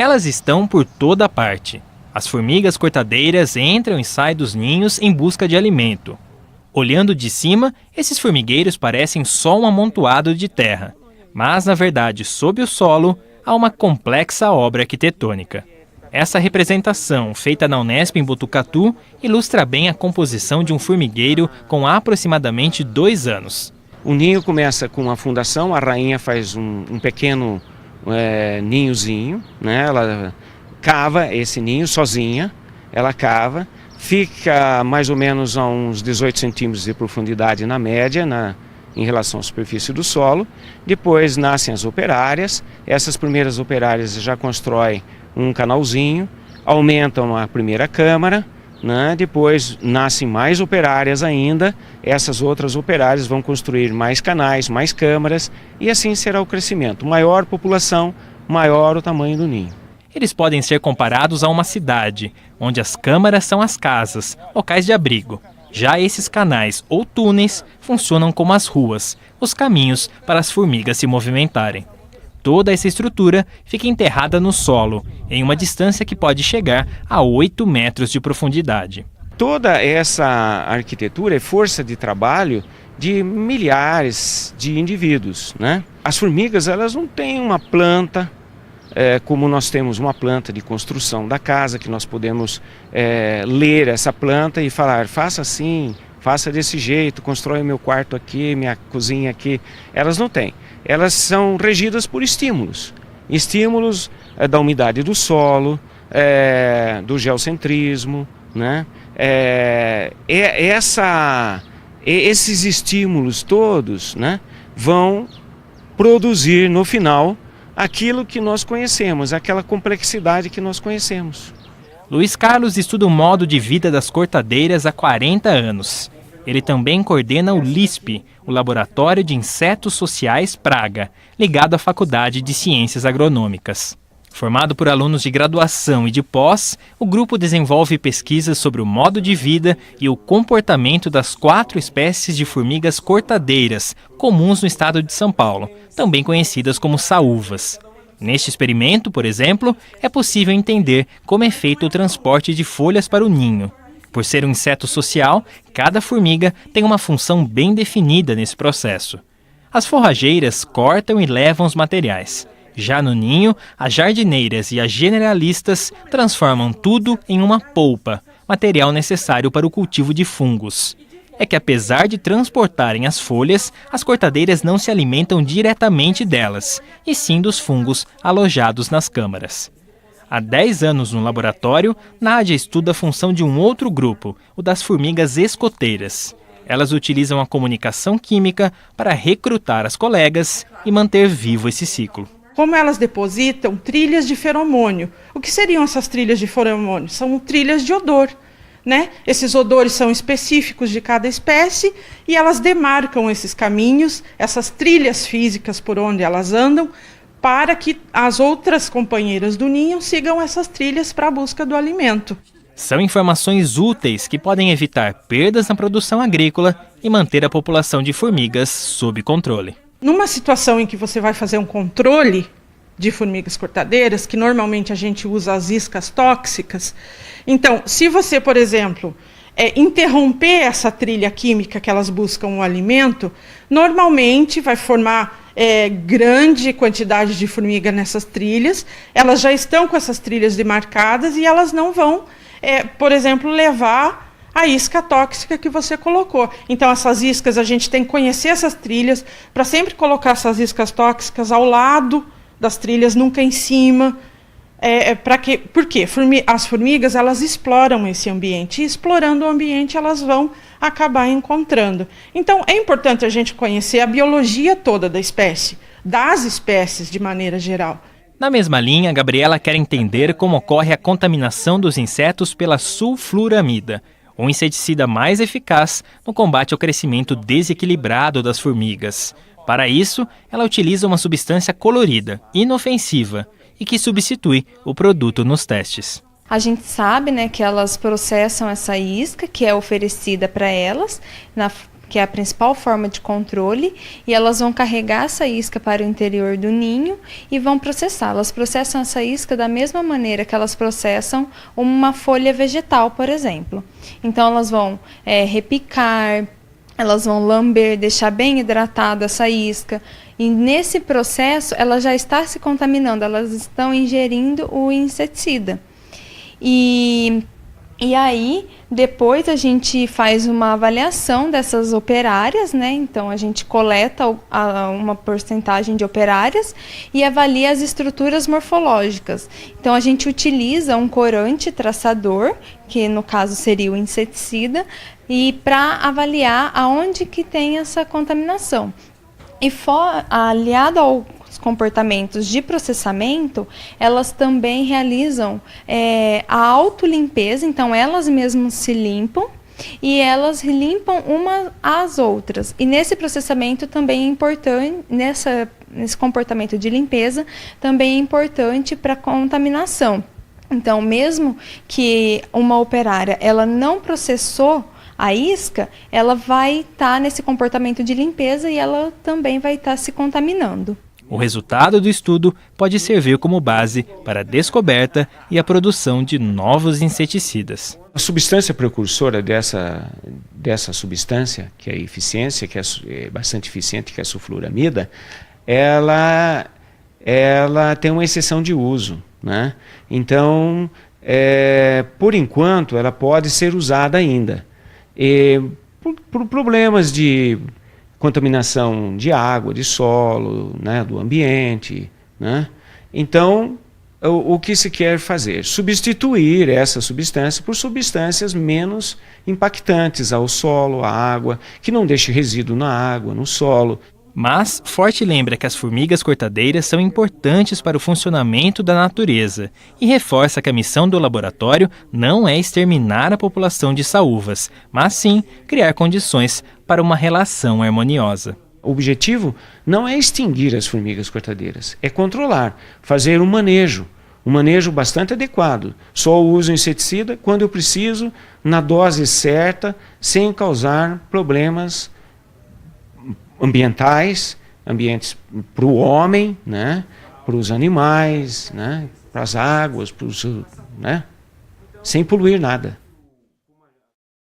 Elas estão por toda parte. As formigas cortadeiras entram e saem dos ninhos em busca de alimento. Olhando de cima, esses formigueiros parecem só um amontoado de terra. Mas, na verdade, sob o solo, há uma complexa obra arquitetônica. Essa representação, feita na Unesp em Botucatu, ilustra bem a composição de um formigueiro com aproximadamente 2 anos. O ninho começa com a fundação, a rainha faz um pequeno ninhozinho, né? Ela cava esse ninho sozinha, ela cava, fica mais ou menos a uns 18 centímetros de profundidade na média, em relação à superfície do solo. Depois nascem as operárias, essas primeiras operárias já constroem um canalzinho, aumentam a primeira câmara, né? Depois nascem mais operárias ainda, essas outras operárias vão construir mais canais, mais câmaras e assim será o crescimento. Maior população, maior o tamanho do ninho. Eles podem ser comparados a uma cidade, onde as câmaras são as casas, locais de abrigo. Já esses canais ou túneis funcionam como as ruas, os caminhos para as formigas se movimentarem. Toda essa estrutura fica enterrada no solo, em uma distância que pode chegar a 8 metros de profundidade. Toda essa arquitetura é força de trabalho de milhares de indivíduos, né? As formigas, elas não têm uma planta, como nós temos uma planta de construção da casa, que nós podemos ler essa planta e falar, faça assim, faça desse jeito, constrói o meu quarto aqui, minha cozinha aqui. Elas não têm. Elas são regidas por estímulos. Estímulos da umidade do solo, do geocentrismo, né? Esses estímulos todos, né, vão produzir no final aquilo que nós conhecemos, aquela complexidade que nós conhecemos. Luiz Carlos estuda o modo de vida das cortadeiras há 40 anos. Ele também coordena o LISP, o Laboratório de Insetos Sociais Praga, ligado à Faculdade de Ciências Agronômicas. Formado por alunos de graduação e de pós, o grupo desenvolve pesquisas sobre o modo de vida e o comportamento das 4 espécies de formigas cortadeiras, comuns no estado de São Paulo, também conhecidas como saúvas. Neste experimento, por exemplo, é possível entender como é feito o transporte de folhas para o ninho. Por ser um inseto social, cada formiga tem uma função bem definida nesse processo. As forrageiras cortam e levam os materiais. Já no ninho, as jardineiras e as generalistas transformam tudo em uma polpa, material necessário para o cultivo de fungos. É que apesar de transportarem as folhas, as cortadeiras não se alimentam diretamente delas, e sim dos fungos alojados nas câmaras. Há 10 anos no laboratório, Nádia estuda a função de um outro grupo, o das formigas escoteiras. Elas utilizam a comunicação química para recrutar as colegas e manter vivo esse ciclo. Como elas depositam trilhas de feromônio. O que seriam essas trilhas de feromônio? São trilhas de odor, né? Esses odores são específicos de cada espécie e elas demarcam esses caminhos, essas trilhas físicas por onde elas andam, para que as outras companheiras do ninho sigam essas trilhas para a busca do alimento. São informações úteis que podem evitar perdas na produção agrícola e manter a população de formigas sob controle. Numa situação em que você vai fazer um controle de formigas cortadeiras, que normalmente a gente usa as iscas tóxicas, então, se você, por exemplo, interromper essa trilha química que elas buscam o alimento, normalmente vai formar grande quantidade de formiga nessas trilhas, elas já estão com essas trilhas demarcadas e elas não vão, por exemplo, levar a isca tóxica que você colocou. Então, essas iscas, a gente tem que conhecer essas trilhas para sempre colocar essas iscas tóxicas ao lado das trilhas, nunca em cima. Por quê? As formigas, elas exploram esse ambiente, e explorando o ambiente, elas vão acabar encontrando. Então, é importante a gente conhecer a biologia toda da espécie, das espécies de maneira geral. Na mesma linha, Gabriela quer entender como ocorre a contaminação dos insetos pela sulfuramida, um inseticida mais eficaz no combate ao crescimento desequilibrado das formigas. Para isso, ela utiliza uma substância colorida, inofensiva, e que substitui o produto nos testes. A gente sabe, né, que elas processam essa isca que é oferecida para elas que é a principal forma de controle, e elas vão carregar essa isca para o interior do ninho e vão processar. Elas processam essa isca da mesma maneira que elas processam uma folha vegetal, por exemplo. Então elas vão repicar, elas vão lamber, deixar bem hidratada essa isca. E nesse processo, ela já está se contaminando, elas estão ingerindo o inseticida. E aí, depois a gente faz uma avaliação dessas operárias, né? Então, a gente coleta uma porcentagem de operárias e avalia as estruturas morfológicas. Então, a gente utiliza um corante traçador, que no caso seria o inseticida, e para avaliar aonde que tem essa contaminação. E aliado aos comportamentos de processamento, elas também realizam a autolimpeza, então elas mesmas se limpam e elas limpam umas às outras. E nesse processamento também é importante, nesse comportamento de limpeza, também é importante para a contaminação. Então, mesmo que uma operária ela não processou a isca, ela vai estar nesse comportamento de limpeza e ela também vai estar se contaminando. O resultado do estudo pode servir como base para a descoberta e a produção de novos inseticidas. A substância precursora dessa substância, que é a eficiência, que é bastante eficiente, que é a sulfuramida, ela tem uma exceção de uso, né? Então, por enquanto, ela pode ser usada ainda. Por problemas de contaminação de água, de solo, né, do ambiente, né? Então, o que se quer fazer? Substituir essa substância por substâncias menos impactantes ao solo, à água, que não deixe resíduo na água, no solo. Mas Forte lembra que as formigas cortadeiras são importantes para o funcionamento da natureza e reforça que a missão do laboratório não é exterminar a população de saúvas, mas sim criar condições para uma relação harmoniosa. O objetivo não é extinguir as formigas cortadeiras, é controlar, fazer um manejo bastante adequado. Só uso inseticida quando eu preciso, na dose certa, sem causar problemas ambientes para o homem, né, para os animais, né, para as águas, né, sem poluir nada.